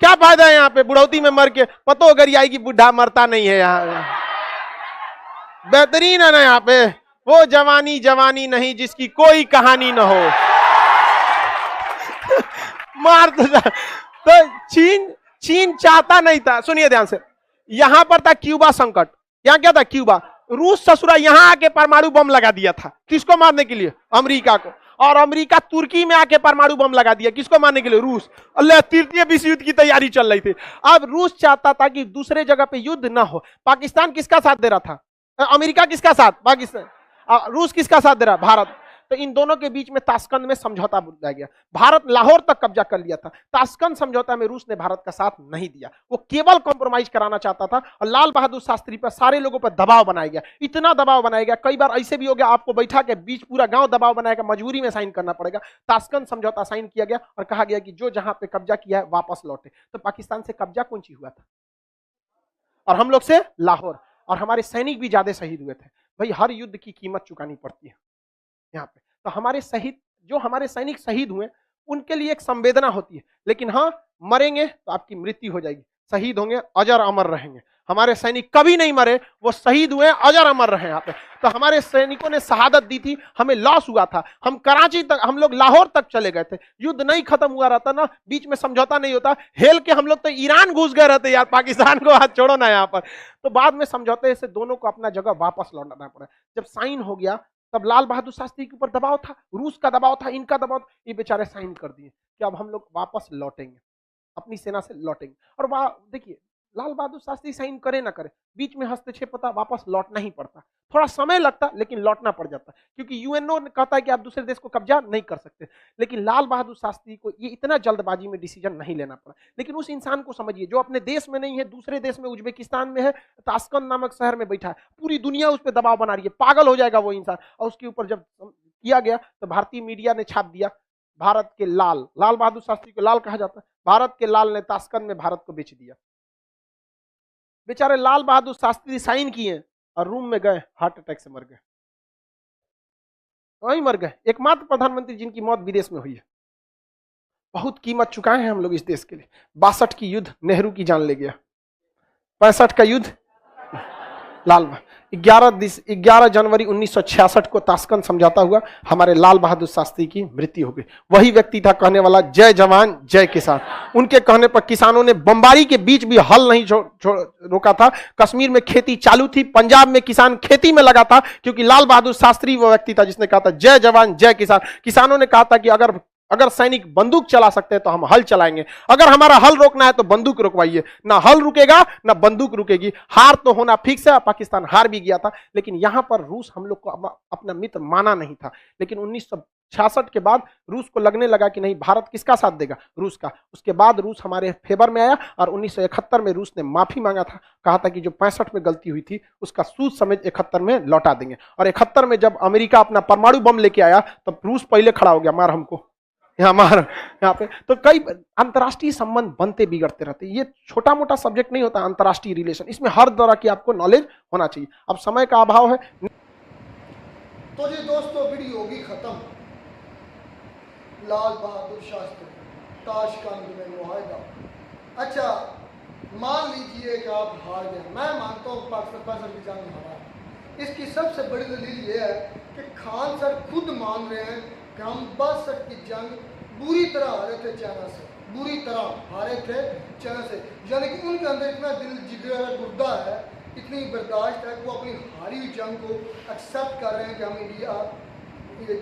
क्या फायदा है यहाँ पे? बुढ़ौती में मर के पतो अगर आएगी, बुढ़ा मरता नहीं है यहाँ। बेहतरीन है ना यहाँ पे, वो जवानी जवानी नहीं जिसकी कोई कहानी न हो। मार तो चीन चाहता नहीं था। सुनिए ध्यान से, यहां पर था क्यूबा संकट। यहां क्या था? क्यूबा। रूस ससुरा यहां आके परमाणु बम लगा दिया था। किसको मारने के लिए? अमेरिका को। और अमेरिका तुर्की में आके परमाणु बम लगा दिया। किसको मारने के लिए? रूस। अल्लाह, तृतीय विश्व युद्ध की तैयारी चल रही थी। अब रूस चाहता था कि दूसरे जगह पे युद्ध ना हो। पाकिस्तान किसका साथ दे रहा था? अमेरिका किसका साथ? पाकिस्तान। रूस किसका साथ दे रहा? भारत। तो इन दोनों के बीच में ताशकंद में समझौता बुलाया गया। भारत लाहौर तक कब्जा कर लिया था। ताशकंद समझौता में रूस ने भारत का साथ नहीं दिया, वो केवल कॉम्प्रोमाइज कराना चाहता था। और लाल बहादुर शास्त्री पर सारे लोगों पर दबाव बनाया गया, इतना दबाव बनाया गया, कई बार ऐसे भी हो गया आपको बैठा के बीच पूरा गांव दबाव बनाएगा, मजबूरी में साइन करना पड़ेगा। ताशकंद समझौता साइन किया गया और कहा गया कि जो जहां पे कब्जा किया है वापस लौटे। तो पाकिस्तान से कब्जा कौन सी हुआ था? और हम लोग से लाहौर। और हमारे सैनिक भी ज्यादा शहीद हुए थे। भाई हर युद्ध की कीमत चुकानी पड़ती है यहाँ पे। तो हमारे शहीद, जो हमारे सैनिक शहीद हुए उनके लिए एक संवेदना होती है, लेकिन हाँ मरेंगे तो आपकी मृत्यु हो जाएगी, शहीद होंगे अजर अमर रहेंगे। हमारे सैनिक कभी नहीं मरे, वो शहीद हुए, अजर अमर रहे यहाँ पे। तो हमारे सैनिकों ने शहादत दी थी, हमें लॉस हुआ था। हम कराची तक, हम लोग लाहौर तक चले गए थे, युद्ध नहीं खत्म हुआ रहता ना, बीच में समझौता नहीं होता, हेल के हम लोग तो ईरान घुस गए रहते यार, पाकिस्तान को हाथ छोड़ो ना यहाँ पर। तो बाद में समझौते से दोनों को अपना जगह वापस लौटाना पड़ा। जब साइन हो गया तब लाल बहादुर शास्त्री के ऊपर दबाव था, रूस का दबाव था, इनका दबाव था, ये बेचारे साइन कर दिए कि अब हम लोग वापस लौटेंगे, अपनी सेना से लौटेंगे। और वह देखिए लाल बहादुर शास्त्री साइन करे ना करे, बीच में हस्तक्षेप होता, वापस लौटना ही पड़ता। थोड़ा समय लगता लेकिन लौटना पड़ जाता, क्योंकि यूएनओ ने कहता है कि आप दूसरे देश को कब्जा नहीं कर सकते। लेकिन लाल बहादुर शास्त्री को ये इतना जल्दबाजी में डिसीजन नहीं लेना पड़ा। लेकिन उस इंसान को समझिए जो अपने देश में नहीं है, दूसरे देश में, उज्बेकिस्तान में है, ताशकंद नामक शहर में बैठा है, पूरी दुनिया उस पर दबाव बना रही है, पागल हो जाएगा वो इंसान। और उसके ऊपर जब किया गया तो भारतीय मीडिया ने छाप दिया, भारत के लाल, लाल बहादुर शास्त्री को लाल कहा जाता है, भारत के लाल ने ताशकंद में भारत को बेच दिया। बेचारे लाल बहादुर शास्त्री साइन किए और रूम में गए, हार्ट अटैक से मर गए, वहीं मर गए। एकमात्र प्रधानमंत्री जिनकी मौत विदेश में हुई है। बहुत कीमत चुकाए हैं हम लोग इस देश के लिए। 62 की युद्ध नेहरू की जान ले गया, 65 का युद्ध, लाल 11 जनवरी 1966 को ताशकंद समझौता हुआ, हमारे लाल बहादुर शास्त्री की मृत्यु हो गई। वही व्यक्ति था कहने वाला जय जवान जय किसान। उनके कहने पर किसानों ने बमबारी के बीच भी हल नहीं रोका था। कश्मीर में खेती चालू थी, पंजाब में किसान खेती में लगा था, क्योंकि लाल बहादुर शास्त्री वो व्यक्ति था जिसने कहा था जय जवान जय किसान। किसानों ने कहा था कि अगर सैनिक बंदूक चला सकते हैं तो हम हल चलाएंगे, अगर हमारा हल रोकना है तो बंदूक रुकवाइए। ना हल रुकेगा ना बंदूक रुकेगी, हार तो होना फिक्स है। पाकिस्तान हार भी गया था, लेकिन यहां पर रूस हम लोग को अपना मित्र माना नहीं था। लेकिन 1966 के बाद रूस को लगने लगा कि नहीं, भारत किसका साथ देगा, रूस का। उसके बाद रूस हमारे फेवर में आया और 1971 में रूस ने माफी मांगा था, कहा था कि जो 65 में गलती हुई थी उसका सूद समेत 71 में लौटा देंगे। और 71 में जब अमेरिका अपना परमाणु बम लेके आया तब रूस पहले खड़ा हो गया, मार हमको यहाँ पे। तो कई अंतर्राष्ट्रीय संबंध बनते बिगड़ते रहते, ये छोटा मोटा सब्जेक्ट नहीं होता अंतर्राष्ट्रीय रिलेशन, इसमें हर तरह की आपको नॉलेज होना चाहिए। अब समय का अभाव है। तो जी दोस्तों, वीडियो होगी खत्म। लाल बहादुर शास्त्री, ताशकंद में मुआहदा। अच्छा, मान लीजिए कि आप हार गए, मैं मानता हूँ पाकिस्तान की जंग हारा। इसकी सबसे बड़ी दलील ये है कि खान सर खुद मान रहे हैं कि हम 62 की जंग बुरी तरह हारे थे चाइना से, बुरी तरह हारे थे चाइना से। यानी कि उनके अंदर इतना दिल जिगर गुर्दा है, इतनी बर्दाश्त है कि वो अपनी हारी हुई जंग को एक्सेप्ट कर रहे हैं कि हम इंडिया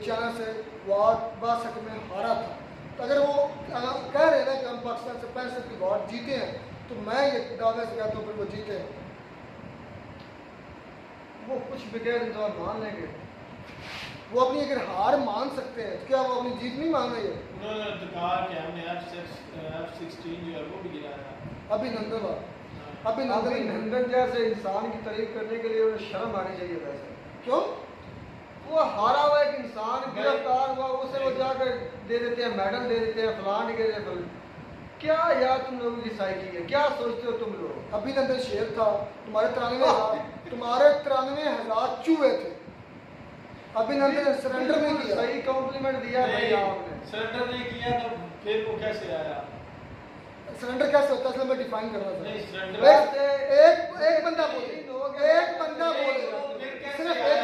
चाइना से वार 62 में हारा था। तो अगर वो कह रहे हैं कि हम पाकिस्तान से 65 की वार जीते हैं, तो मैं ये दावे से कहता हूँ फिर वो जीते हैं। वो कुछ बगैर इंतजार मान लेंगे, वो अपनी अगर हार मान सकते हैं, क्या वो अपनी जीत नहीं मान रही है? उन्होंने तो कहा कि हमने F-16 जो है वो भी गिराया। अभिनंदन जैसे इंसान की तारीफ करने के लिए उन्हें शर्म आनी चाहिए। वैसे क्यों? वो हारा हुआ एक इंसान गिरफ्तार हुआ, उसे वो जाकर दे देते हैं मेडल, दे देते हैं फलान के लिए। क्या यार तुम लोगों की साइकी है, क्या सोचते हो तुम लोग? अभिनंदन शेर था, तुम्हारे 93,000 चूहे थे। अभिनंदन ने सरेंडर नहीं किया। सही कॉम्प्लीमेंट दिया भाई आपने। सरेंडर नहीं किया तो फिर वो कैसे आया? सरेंडर कैसे होता है मैं डिफाइन करना चाहता नहीं, हूं। सरेंडर एक बंदा बोले, सिर्फ एक,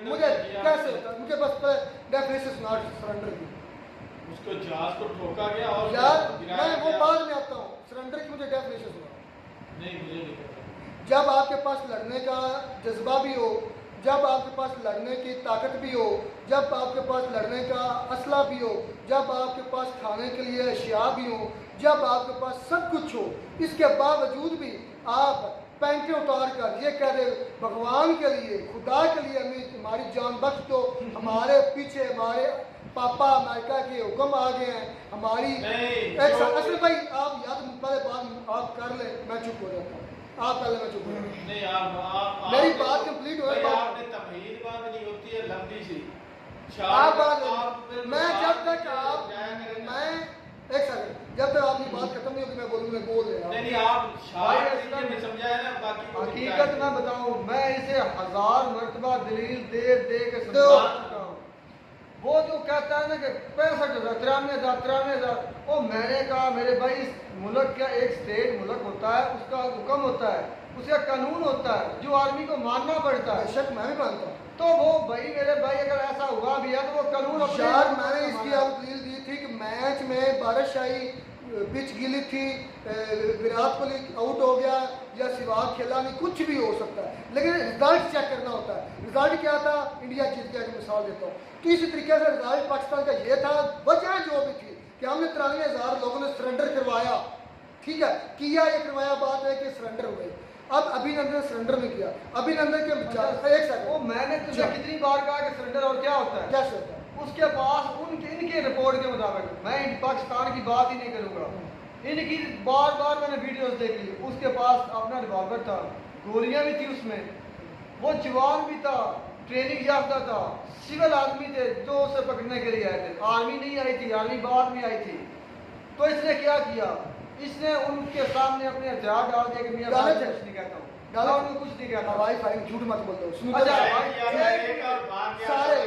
मुझे कैसे होता है, मुझे बस डेफिनेशन सुना सरेंडर की। उसको जहाज को ठोका गया और यार मैं वो बाद में आता हूँ, सरेंडर की मुझे डेफिनेशन सुना। नहीं, मुझे नहीं पता। जब आपके पास लड़ने का जज्बा भी हो, जब आपके पास लड़ने की ताकत भी हो, जब आपके पास लड़ने का असला भी हो, जब आपके पास खाने के लिए अशिया भी हो, जब आपके पास सब कुछ हो, इसके बावजूद भी आप पैंटें उतार कर ये कह रहे भगवान के लिए, खुदा के लिए हमें हमारी जान बख्श दो, हमारे पीछे हमारे पापा अमेरिका के हुक्म आ गए हैं हमारी। असल भाई आप याद पहले बात आप कर ले, मैं चुप हो जाता हूँ। आप पहले मैं चुप हो जाता हूँ। नहीं, आप मेरी बात कंप्लीट हो। आपने तमहीद बात नहीं होती है लंबी सी। आप बात मैं जब तक आप मैं एक सेकंड, जब तक आपकी बात खत्म नहीं होगी मैं बोलूँगा बोल रहे। नहीं, आप शायद समझाया ना, बाकी हकीकत मैं बताऊँ, मैं इसे 1000 मरतबा दलील दे के समझा चुका हूँ। वो जो कहता है ना कि 65,000 93,000, वो मैंने कहा मेरे भाई, इस मुल्क का एक स्टेट मुल्क होता है, उसका हुक्म होता है, उसका कानून होता है जो आर्मी को मानना पड़ता है। बेशक मैं भी मानता हूँ। तो वो भाई मेरे भाई अगर ऐसा हुआ भी है तो वो कानून यार मैंने इसकी आपको दलील दी थी कि मैच में बारिश आई, पिच गिली थी, विराट कोहली आउट हो गया या सहवाग खेला नहीं, कुछ भी हो सकता है, लेकिन रिजल्ट चेक करना होता है। रिजल्ट क्या था? इंडिया जीत गया। मिसाल देता हूँ, तो इसी तरीके से रिजल्ट पाकिस्तान का ये था, वजह जो भी थी कि हमने 93,000 लोगों ने सरेंडर करवाया। ठीक है, किया ये करवाया, बात है कि सरेंडर हुए। अब अभिनंदन सरेंडर नहीं किया। अभिनंदन के एक सेकंड, वो मैंने तुझे कितनी बार कहा कि सरेंडर और क्या होता है, कैसे होता है? उसके पास इनके रिपोर्ट के मुताबिक, मैं पाकिस्तान की बात ही नहीं करूँगा, इनकी बार मैंने वीडियोस देख ली, उसके पास अपना रिवॉल्वर था, गोलियां भी थी उसमें, वो जवान भी था, ट्रेनिंग याफ्ता था, सिविल आदमी थे जो उसे पकड़ने के लिए आए थे। आर्मी नहीं आई थी, आर्मी बाद में आई थी। तो इसने क्या किया? इसने उनके सामने अपने हथियार डाल दिया कि मैं कुछ नहीं कहता हूँ, उनको कुछ नहीं कहता। भाई फाइन झूठ मत बोल दो। अच्छा सारे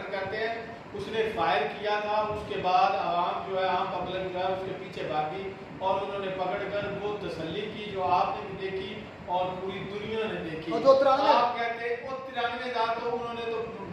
करते हैं। उसने फायर किया था, उसके बाद आवाम जो है आम पब्लिक जो है उसके पीछे भागी और उन्होंने पकड़कर वो तसल्ली की जो आपने भी देखी और पूरी दुनिया ने देखी। और जो 93 आप कहते वो 93,000 तो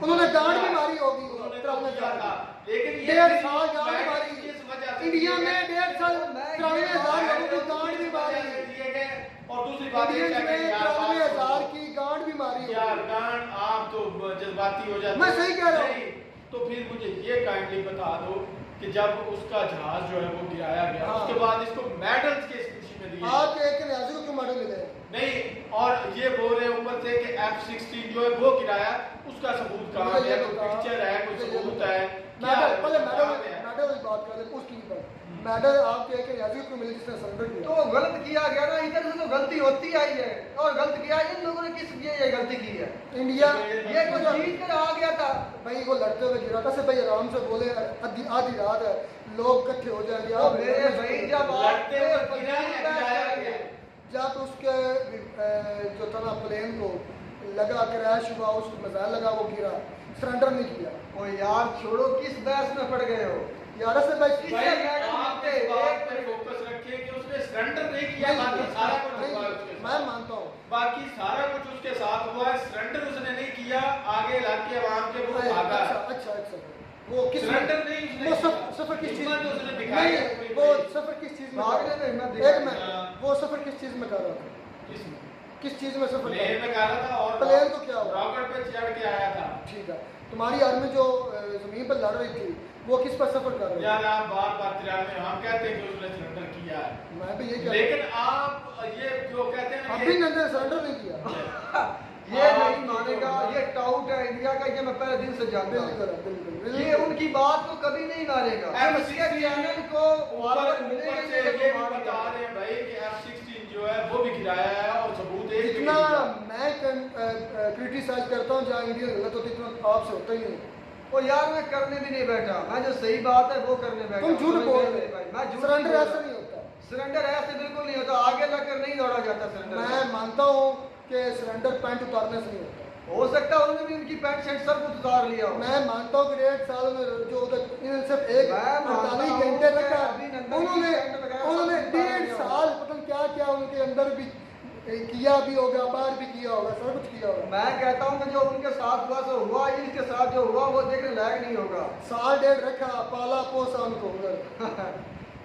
उन्होंने गांड भी मारी होगी, उन्होंने तो किया था, लेकिन ये 1.5 साल गांड मारी किस वजह से इंडिया में 1.5 साल 93,000 लोगों की गांड भी मारी दिए गए। और दूसरी बात ये इंडिया है में कि 93,000 की गांड भी मारी यार गांड आप तो जज्बाती हो जाते मैं सही कह रहा हूं। नहीं, तो फिर मुझे ये काइंडली बता दो कि जब उसका जहाज जो है वो गिराया गया, हाँ। उसके बाद इसको मेडल्स की खुशी में दिए आज एक न्याजी को क्यों मेडल मिले? नहीं, और ये बोल रहे ऊपर से कि F-16 जो है वो गिराया, उसका सबूत कहाँ मुझे ये है? कोई बता, पिक्चर है, कोई मुझे ये सबूत बता। है? मेडल पहले कहाँ पे है? मेडल की बात कर ले उसकी पर मेडल आपके एक न्याजी को मिले जिसने सरेंडर किया। तो गलत किया गया ना, इधर से तो गलती होती आई है और गलत किया इन लोगों ने किस लिए ये गलती की है? इंडिया ये कुछ जीत कर आ गया था। भाई वो लड़ते हुए गिरा था से भाई आराम से बोले आधी रात है लोग इकट्ठे हो जाएंगे तो मेरे भाई जब लड़ते हुए आपके गिराया गया। जब उसके जो था ना प्लेन को लगा क्रैश हुआ, उसको मिसाइल लगा, वो गिरा, सरेंडर नहीं किया। ओ यार छोड़ो, किस बहस में पड़ गए हो? यार से भाई भाई, आप इस बात पे फोकस रखिए कि उसने सरेंडर नहीं किया, बाकी सारा कुछ हुआ है उसके मैं साथ। मानता हूँ बाकी सारा कुछ उसके साथ हुआ है, सरेंडर उसने नहीं किया, आगे इलाके आवाम के वो भागा है। अच्छा वो किस सरेंडर नहीं उसने वो किया। सफर किस चीज हिम्मत उसने दिखाई है नहीं, कोई वो कोई। सफर किस चीज में भागने कर में हिम्मत रहा था? दिखाई। एक मिनट, वो सफर किस चीज में कर रहा था? किसने? किस चीज में सफर कर प्लेन रहा में कर रहा था और प्लेन को क्या हुआ? रॉकेट पे चढ़ के आया था। था? ठीक है, तुम्हारी आर्मी जो जमीन पर लड़ रही थी वो किस पर सफर कर रही यार आप बार 93 हम कहते हैं कि उसने सरेंडर किया है, थी? मैं भी ये कह लेकिन आप ये जो कहते हैं ना अभी कि नंदन सरेंडर नहीं किया। ये नहीं मानेगा, ये टाउट है इंडिया का, ये मैं पहले दिन से जानता बिल्कुल हूँ। बिल्कुल ये उनकी बात को कभी नहीं मानेगा। F-16 इसके चैनल को ऊपर मिलेगा से ये भी बता रहे हैं भाई कि F-16 जो है वो भी गिराया है और सबूत एक भी जितना नहीं दिया। मैं क्रिटिसाइज करता हूँ जहाँ इंडिया गलत होती है उतना आपसे होता ही नहीं। ओ यार मैं करने भी नहीं बैठा, मैं जो सही बात है वो करने बैठा। तुम झूठ बोल रहे भाई, मैं झूठ सरेंडर नहीं ऐसा बोल नहीं रहा। होता। सरेंडर ऐसे बिल्कुल नहीं होता, आगे लगकर नहीं दौड़ा जाता सरेंडर। मैं मानता हूँ कि सरेंडर पैंट उतारने से नहीं होता। हो सकता है उन्होंने भी उनकी पैंट शर्ट सब कुछ उतार लिया हो। मैं मानता हूँ कि 1.5 साल में जो उधर इन्होंने सिर्फ एक मैं मानता 48 हूँ घंटे कि रखा, अभिनंदन उन्होंने की पैंट वगैरह सब उन्होंने उतार 1.5 लिया साल पता नहीं क्या क्या उनके अंदर भी किया भी होगा, बाहर भी किया होगा, सब कुछ किया होगा। मैं कहता हूँ कि जो उनके साथ हुआ सो हुआ, इसके साथ जो हुआ वो देखने लायक नहीं होगा। साल 1.5 रखा, पाला पोसा उनको उधर।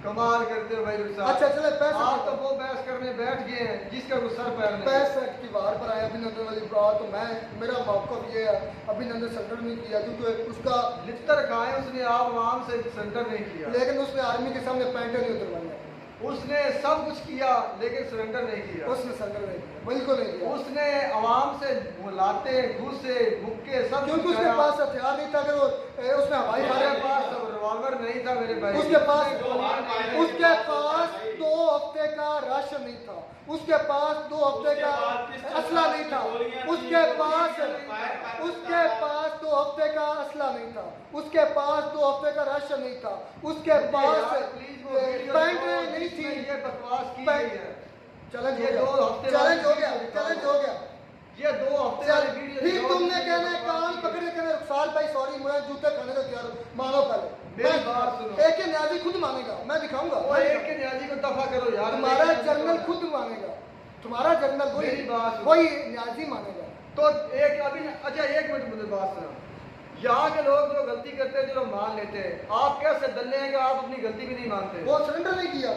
कमाल करते हो भाई रुखसार। अच्छा चले पैसा आप तो वो बहस करने बैठ गए हैं जिसका कोई सर पैर नहीं। 65 की बार पर आया अभिनंदन वाली बात, तो मैं मेरा मौक़िफ़ ये है अभिनंदन सरेंडर नहीं किया क्योंकि उसका लिफ्टर खाए उसने आप आराम से सरेंडर नहीं किया। लेकिन उसने आर्मी के सामने पैंटें नहीं उतरवाई, उसने सब कुछ किया लेकिन सरेंडर नहीं किया। उसने सरेंडर नहीं किया, बिल्कुल नहीं किया, उसने आवाम से लाते घूसे मुक्के सब क्योंकि कुछ उसके कराया। पास हथियार नहीं था कि वो उसने हवाई हमारे फायर पास सब रिवॉल्वर नहीं था मेरे भाई। उसके पास गोलियां उसके पास 2 हफ्ते का राशन नहीं था, उसके पास 2 हफ्ते का असला नहीं था, उसके पास 2 हफ्ते का असला नहीं था, उसके पास 2 हफ्ते का राशन नहीं था, उसके पास पैंट नहीं थी। ये बकवास की गई है। चैलेंज ये 2 हफ्ते चैलेंज हो गया, चैलेंज हो गया। ये 2 हफ्ते वाली वीडियो फिर तुमने कहना है कान पकड़ के कहना रुखसार भाई सॉरी मुझे जूते खाने को तैयार हूं। मानो पहले मेरी बात सुनो। एक के न्याजी खुद मानेगा, मैं दिखाऊंगा। वो एक के न्याजी को दफा करो यार। तुम्हारा जनरल खुद मानेगा, तुम्हारा जनरल मेरी बात सुनो। वही न्याजी मानेगा। तो एक अभी अच्छा 1 मिनट मुझे बात सुना। यहाँ के लोग जो गलती करते हैं चलो मान लेते हैं, आप कैसे दल्ले हैं कि आप अपनी गलती भी नहीं मानते? वो सरेंडर नहीं किया,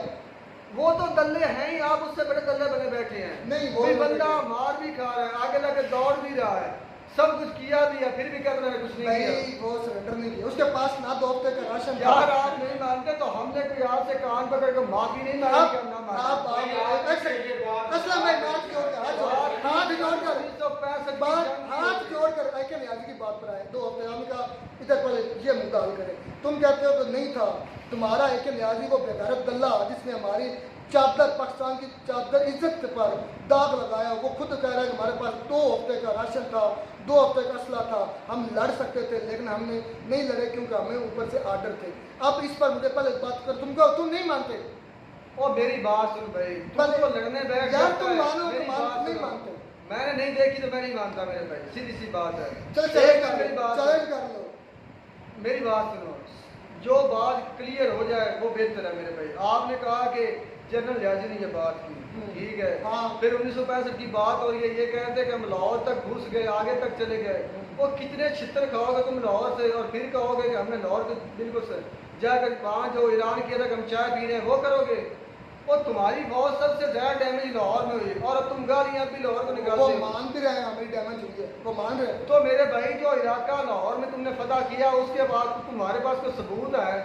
वो तो दल्ले हैं ही, आप उससे बड़े दल्ले बने बैठे हैं। नहीं, वो कोई तो बंदा मार भी खा रहा है, आगे लगे दौड़ भी रहा है, सब कुछ किया भी है, फिर भी कह रहा है कुछ नहीं किया। नहीं वो सरेंडर नहीं किया, उसके पास ना 2 हफ्ते का राशन था। यार आप नहीं मानते तो हमने कोई आपसे कान पकड़ के माफी नहीं मांगी कि हम ना माने। असला भाई बात जोड़ कर हाथ जोड़कर 1965 बात हाथ जोड़कर ऐके न्याजी की बात पर आए 2 हफ्ते हम का इधर पहले ये मुद्दा हल करें। तुम कहते हो कि नहीं था, तुम्हारा एक न्याजी वो बेगैरत दल्ला जिसने हमारी चादर पाकिस्तान की चादर इज्जत पर दाग लगाया, वो खुद कह रहा है कि हमारे पास 2 हफ्ते का राशन था, 2 हफ्ते का असला था, हम लड़ सकते थे लेकिन हमने नहीं लड़े क्योंकि हमें ऊपर से आर्डर थे। अब इस पर मुझे पहले बात कर, तुम नहीं मानते। ओ मेरी बात सुन भाई, तुम तो लड़ने बैठ यार जाता तुम है। मानो मेरी तो बात नहीं सुनो। मानते। मैंने नहीं देखी तो मैं नहीं मानता मेरे भाई, सीधी सी बात है। चलो एक चैलेंज मेरी कर बात लो, चैलेंज कर लो। मेरी बात सुनो। जो बात क्लियर हो जाए वो बेहतर है मेरे भाई। आपने कहा कि जनरल लियाजी ने ये बात की, ठीक है। हाँ। फिर 1965 की बात हो रही है, ये कहते हैं कि हम लाहौर तक घुस गए, आगे तक चले गए। वो कितने छितर खाओगे तुम लाहौर से, और फिर कहोगे कि हमने लाहौर से बिल्कुल सर जाकर वहाँ जो ऐलान किया था कि हम चाय पी रहे हैं वो करोगे। और तुम्हारी फौज सबसे ज्यादा डैमेज लाहौर में हुई, और अब तुम गालियाँ भी लाहौर को वो निकालते हो। मान भी रहे हैं हमारी डैमेज हुई है, वो मान रहे हैं। तो मेरे भाई जो इलाका लाहौर में तुमने फतह किया, उसके बाद तुम्हारे पास कोई सबूत है,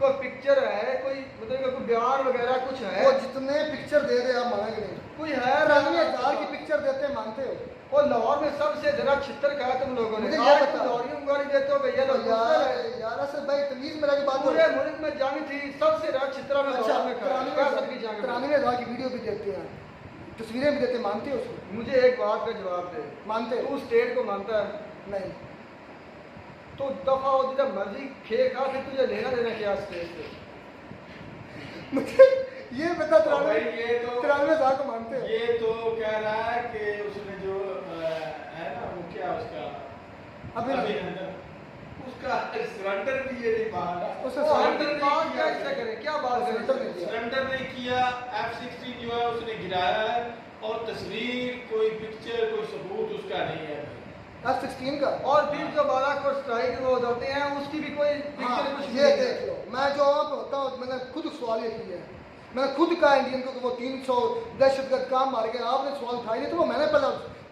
कोई पिक्चर है, कोई मतलब कोई बयान वगैरह कुछ है? वो जितने पिक्चर दे दे आप मानेंगे नहीं। कोई है? 93,000 की पिक्चर देते हैं, मानते हो? और लाहौर में सबसे ज्यादा छितर खाया तुम लोगों ने। मुझे ये आज बता। लाहौरियों को गाली देते हो भैया तो लोग गुस्सा है। यार असद भाई तमीज में लगी बात पूरे मुल्क में जंग थी, सबसे ज्यादा छितरा में अच्छा लाहौर में खाया। 65 की जंग में। 93,000 की वीडियो भी देते हैं, तस्वीरें भी देते हैं, मानते हो उसको? मुझे एक बात का जवाब दे, मानते हो? तू स्टेट को मानता है? नहीं। तो दफा हो जितना मर्जी खे खा, फिर तुझे लेना देना क्या स्टेट से? मुझे ये बता, तो भाई ये तो 93,000 को मानते हो? ये तो कह रहा है कि उसने जो है ना वो क्या उसका अभिनंदन, उसका सरेंडर भी ये नहीं मान रहा। उसने वो surrender हम बात क्या इससे करें, क्या बात करें? surrender नहीं किया। सरेंडर नहीं किया, F-16 जो है उसने गिराया है, और तस्वीर कोई पिक्चर कोई सबूत उसका नहीं है। F-16 का और फिर जो बालाकोट स्ट्राइक वो होते हैं, उसकी भी कोई हाँ, पिक्चर कुछ ये नहीं देख है। लो, मैं जो वहाँ पे होता हूँ मैंने खुद सवाल ये किया है, मैंने खुद कहा इंडियन को कि वो 300 दहशतगर्द काम मार गए। आपने सवाल उठाया नहीं, तो वो मैंने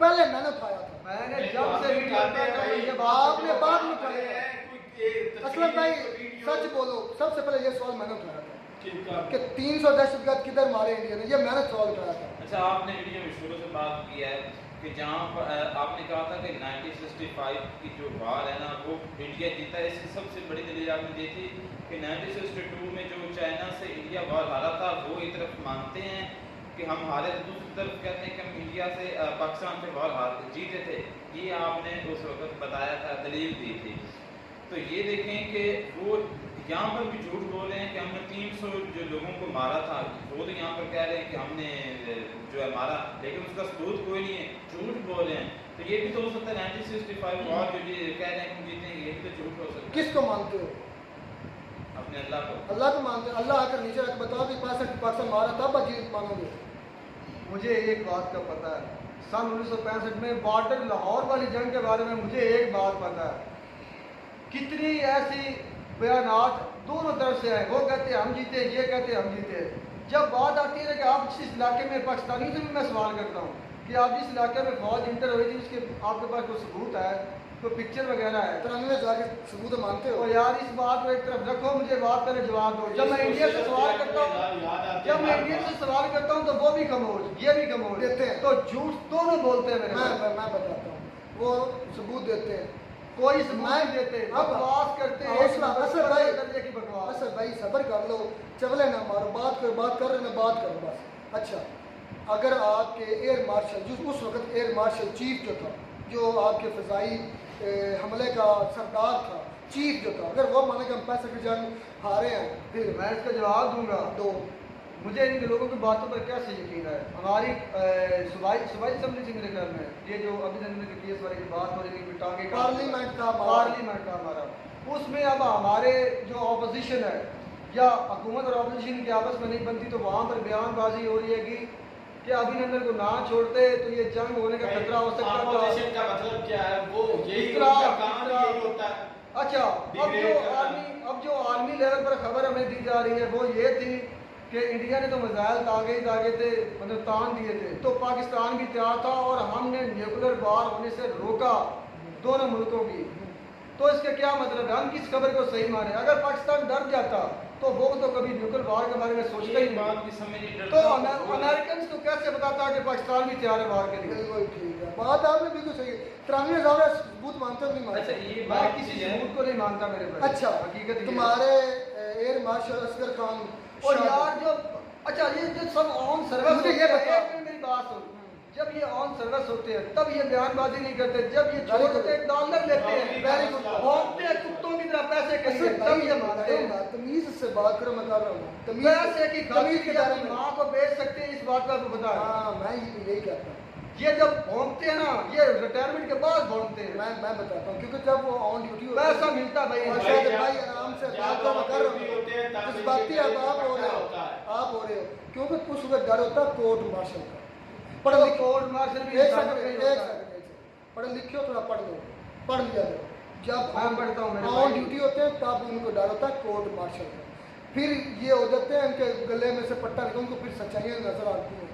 पहले मैंने उठाया था। मैंने जब से वीडियो बनाया है, ये बात आपने बाद में अरे उठाया। कोई असलम भाई वीडियो- सच बोलो, सबसे पहले ये सवाल मैंने उठाया था ठीक है। कि 300 दहशतगर्द किधर मारे इंडिया ने, ये मैंने सवाल उठाया था। अच्छा, आपने वीडियो में शुरू से बात की है कि जहाँ पर आपने कहा था कि 1965 की जो वार है ना वो इंडिया जीता है। इसकी सबसे बड़ी दलील आपने दी थी कि 1962 में जो चाइना से इंडिया वार हारा था, वो एक तरफ मानते हैं कि हम हारे, तो दूसरी तरफ कहते हैं कि हम इंडिया से पाकिस्तान से वार हार जीते थे। ये आपने उस वक्त बताया था, दलील दी थी। तो ये देखें कि वो यहाँ पर भी झूठ बोल रहे हैं कि हमने 300 जो लोगों को मारा था, वो तो यहाँ पर कह रहे हैं कि हमने जो है मारा, लेकिन उसका सबूत कोई नहीं है, झूठ बोल रहे हैं। तो ये भी तो हो सकता है 1965 वार जो ये कह रहे हैं कि हम जीतेंगे, ये भी तो झूठ हो सकता है। किसको मानते हो? अपने अल्लाह को। अल्लाह को मानते हो? अल्लाह आकर नीचे रख बताओ कि पाकिस्तान मारा था, बस जीत मानोगे? मुझे एक बात का पता है, सन 1965 में बॉर्डर लाहौर वाली जंग के बारे में मुझे एक बात पता है। कितनी ऐसी बयानात दोनों तरफ से आए, वो कहते हैं हम जीते, ये कहते हैं हम जीते। जब बात आती है कि आप जिस इलाके में, पाकिस्तानी से भी मैं सवाल करता हूँ कि आप जिस इलाके में फौज इंटर हुई थी, उसके आपके पास कोई सबूत है, कोई पिक्चर वगैरह है? 93,000 के सबूत मानते हो? तो यार इस बात को एक तरफ रखो, मुझे बात पहले जवाब दो। जब मैं इंडिया से सवाल करता हूँ, जब मैं इंडिया से सवाल करता हूँ तो वो भी खामोश, ये भी खामोश देते हैं। तो झूठ दोनों बोलते हैं मेरे पास। मैं बताता हूँ, वो सबूत देते हैं। कोई सबूत नहीं देते, अब बकवास करते हैं। हौसला, असद भाई, दर्जे की बकवास। असद भाई सब्र कर लो, चवले ना मारो, बात कर रहे ना, बात करो बस। अच्छा, अगर आपके एयर मार्शल, जो उस वक्त एयर मार्शल चीफ जो था, जो आपके फ़िज़ाई हमले का सरदार था, चीफ जो था, अगर वो माने कि हम 65 की जंग हारे हैं, फिर मैं इसका जवाब दूंगा। तो मुझे इन लोगों की बातों पर कैसे यकीन है? हमारी सूबाई असेंबली से मेरे ख्याल में ये जो अभिनंदन के केस वाले की बात हो रही थी, टांगे का पार्लियामेंट का हमारा, उसमें अब हमारे जो ऑपोजिशन है या हुकूमत और ऑपोजिशन की आपस में नहीं बनती, तो वहाँ पर बयानबाजी हो रही है कि अभिनंदन को ना छोड़ते तो ये जंग होने का खतरा हो सकता था। ऑपोजिशन का मतलब क्या है? वो यही इतना- उनका काम यही होता है। अच्छा, अब जो आर्मी लेवल पर खबर हमें दी जा रही है वो ये थी कि इंडिया ने तो मिसाइल दागे थे, मतलब तान दिए थे, तो पाकिस्तान भी तैयार था और हमने न्यूक्लियर वार होने से रोका दोनों मुल्कों की। तो इसका क्या मतलब है? हम किस खबर को सही माने? अगर पाकिस्तान डर जाता तो वो तो कभी न्यूक्लियर वार के बारे में सोचता ही ये नहीं। बात भी समझ नहीं तो डरता। अमेरिकन को कैसे बताता कि पाकिस्तान भी तैयार है वार के लिए? बिल्कुल ठीक है, बात आपने बिल्कुल सही है। 93,000 सबूत मानते हो नहीं अच्छा, मानते? ये मैं बात किसी ये है। सबूत को नहीं मानता मेरे भाई। अच्छा, हकीकत ये है। तुम्हारे एयर मार्शल असगर खान और यार जो अच्छा ये जो सब ऑन सर्विस मुझे ये बता। मेरी बात सुन, जब ये ऑन सर्विस होते हैं तब ये बयानबाजी नहीं करते, जब ये छोड़ते हैं डॉलर लेते हैं, Very good. भोंकते हैं कुत्तों की तरह पैसे के लिए, तब ये मानते हैं। तमीज से बात करो, मैं कर रहा हूँ पैसे की तमीज खातिर के दायरे अपनी में। माँ को बेच सकते हैं, इस बात का आपको पता है? हाँ, मैं यही कहता हूँ। ये जब भोंकते हैं ना, ये रिटायरमेंट के बाद भोंकते हैं। मैं बताता हूँ, क्योंकि जब वो ऑन ड्यूटी होते हैं, पैसा मिलता भाई। और भाई, शायद जब- भाई आराम से जब बात तो मैं कर रहा ड्यूटी होते हैं, हूँ, तब जज्बाती इनके आप हो रहे हो, होता है। आप हो रहे हो, क्योंकि उस वक्त डर होता है कोर्ट मार्शल का। पढ़ तो लिखो, कोर्ट मार्शल भी एक इंसानों सेकंड, का ही एक होता है। सेकंड, एक सेकंड। पढ़ लिखो, थोड़ा पढ़ लो, पढ़ लिया करो। जब मैं पढ़ता हूँ मेरे ऑन भाई। ड्यूटी होते हैं तब उनको डर होता है कोर्ट मार्शल का। फिर ये हो जाते हैं, उनके गले में से पट्टा निकल, उनको फिर सच्चाइयाँ नजर आती हैं,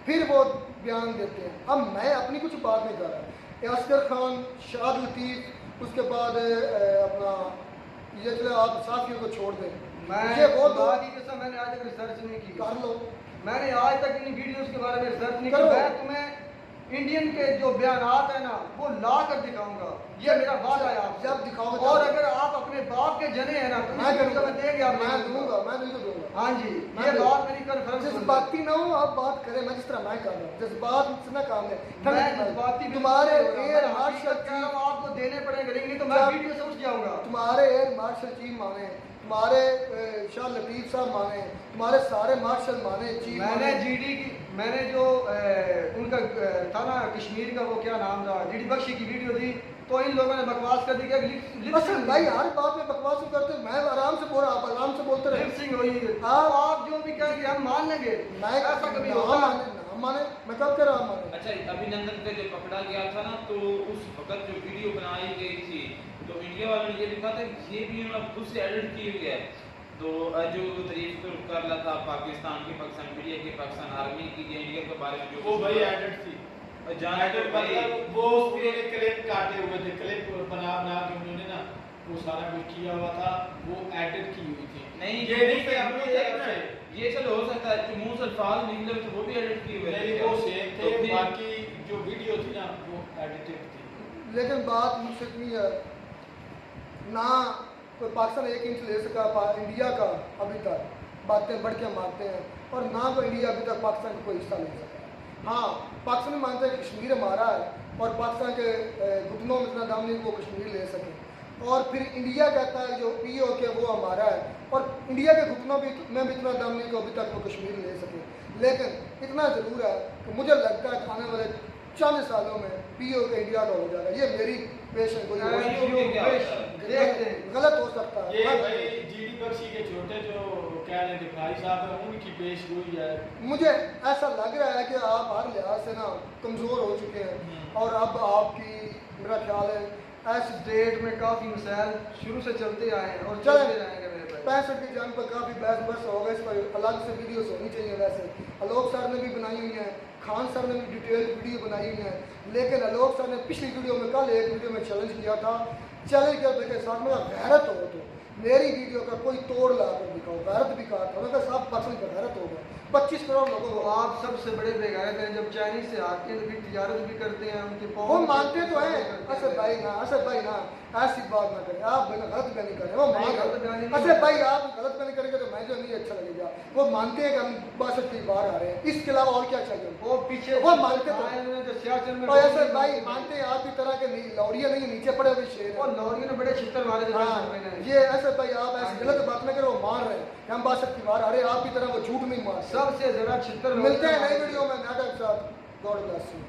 फिर वो बयान देते हैं। अब मैं अपनी कुछ बात नहीं कर रहा, असगर खान, शाद लतीफ़, उसके बाद अपना ये चले आप साथियों को छोड़ दें, मैं ये वो खुदा की कसम मैंने आज तक रिसर्च नहीं की। कर लो। मैंने आज तक इन वीडियोस के बारे में रिसर्च नहीं की। करो। मैं तुम्हें इंडियन के जो बयानात है ना वो ला कर दिखाऊंगा, ये मेरा वादा है आपसे। जब दिखाओगे और तब। अगर आप अपने बाप के जने हैं ना तो मैं इस वीडियो में देंगे आप, मैं दूंगा, मैं बिल्कुल दूंगा। हाँ जी, मैं ये दूंगा। बात मेरी कन्फर्म जज्बाती ना हो, आप बात करें, मैं जिस तरह मैं कर रहा हूँ, जज्बात से ना काम है। मैं जज्बाती तुम्हारे एयर मार्शल मार्शल आपको देने पड़ेंगे, लेकिन नहीं तो मैं जब- वीडियो से उठ जाऊंगा। तुम्हारे एयर मार्शल चीफ माने, तुम्हारे शाह लतीफ साहब माने, तुम्हारे सारे मार्शल माने, चीफ मैंने माने। जीडी की, मैंने जो उनका था ना कश्मीर का, वो क्या नाम था, जीडी बख्शी की वीडियो दी तो इन लोगों ने बकवास कर दी कि असल भाई हर बात में बकवास क्यों करते हो? मैं आराम से बोल रहा, आप आराम से बोलते रहे। लिप सिंह हुई। आप- आप जो भी कहेंगे हम मान लेंगे। मैं ऐसा कभी ना होता माने, ना माने, मैं कब कह रहा हूँ माने? अच्छा, अभिनंदन को जब पकड़ा गया था ना, तो उस वक्त जो वीडियो बनाई गई थी तो इंडिया वालों ने ये लिखा था कि ये भी उन्होंने खुद से एडिट की हुई है। तो जो तारीफ तो कर रहा था पाकिस्तान की, पाकिस्तान मीडिया की, पाकिस्तान आर्मी की, इंडिया के बारे में जो वो भाई एडिट थी। जाने तो भाई मतलब वो उन्होंने क्लिप काटे हुए थे, क्लिप बना के उन्होंने ना वो सारा कुछ किया हुआ था, वो एडिट की हुई थी। नहीं, ये नहीं कि अपनी तरफ से, ये चलो हो सकता है कि मुंह से अल्फाज निकले तो वो भी एडिट की हुई नहीं वो सेम तो थे, फिर- बाकी जो वीडियो थी ना वो एडिटेड थी। लेकिन बात मुझसे इतनी है, ना कोई पाकिस्तान 1 इंच ले सका इंडिया का अभी तक, बातें बढ़ के मारते हैं, और ना कोई इंडिया अभी तक पाकिस्तान का कोई हिस्सा ले सका। हाँ, पाकिस्तान मानते हैं कि कश्मीर हमारा है, और पाकिस्तान के घुटनों में इतना दम नहीं वो कश्मीर ले सके, और फिर इंडिया कहता है जो पीओ के वो हमारा है, और इंडिया के घुटनों में भी इतना दम नहीं कि अभी तक वो कश्मीर ले सके। लेकिन इतना ज़रूर है कि मुझे लगता है कि आने वाले 40 सालों में पीओ के इंडिया का हो जाएगा। ये मेरी पेशन कोई गलत हो सकता है। ये हाँ, भाई जीडी बख्शी के छोटे जो क्या है कि भाई साहब है, उनकी पेश गोई है। मुझे ऐसा लग रहा है कि आप हर लिहाज से ना कमज़ोर हो चुके हैं, और अब आपकी मेरा ख्याल है ऐसे डेट में काफी मसाइल शुरू से चलते आए हैं और चले। चलते रहेंगे मेरे भाई। 65 की जंग पर काफ़ी बहस होगा, इस पर अलग से वीडियोस होनी चाहिए। वैसे आलोक सर ने भी बनाई हुई हैं, खान सर ने भी डिटेल वीडियो बनाई हुई है, लेकिन आलोक सर ने पिछली वीडियो में, कल एक वीडियो में चैलेंज किया था, चैलेंज करने के साथ में गैरत हो तो मेरी वीडियो का कोई तोड़ ला कर दिखाओ, गैरत भी कहा था उन्होंने, सब पर्सन का गैरत होगा। 25 करोड़ लोगों तो को आप सबसे बड़े बेगैरत हैं, जब चाइनीज से आते हैं तो फिर तिजारत भी करते हैं उनके वो मानते तो हैं। असद भाई ना ऐसी बात ना करें, आप गलत बयानी करें, वो मान गलत बयानी नहीं असद भाई आप गलत बयानी करेंगे तो मैं जो नहीं अच्छा लगेगा। वो मानते हैं कि हम 62 की बाहर आ रहे हैं, इसके अलावा और क्या चाहिए? वो पीछे वो मानते तो आए हुए जो सियाचिन में और ऐसे भाई मानते हैं आप की तरह के लौड़िया नहीं, नीचे पड़े हुए शेर और हैं। लौरियों ने बड़े छितर मारे थे हाँ, मैंने। ये ऐसे भाई आप ऐसी गलत बात ना करो, वो मान रहे हैं कि हम 62 की बाहर आ रहे हैं, आप की तरह वो झूठ नहीं मार सबसे जरा छितर मिलते हैं नई वीडियो में। नाटक साहब, गॉड ब्लेस यू।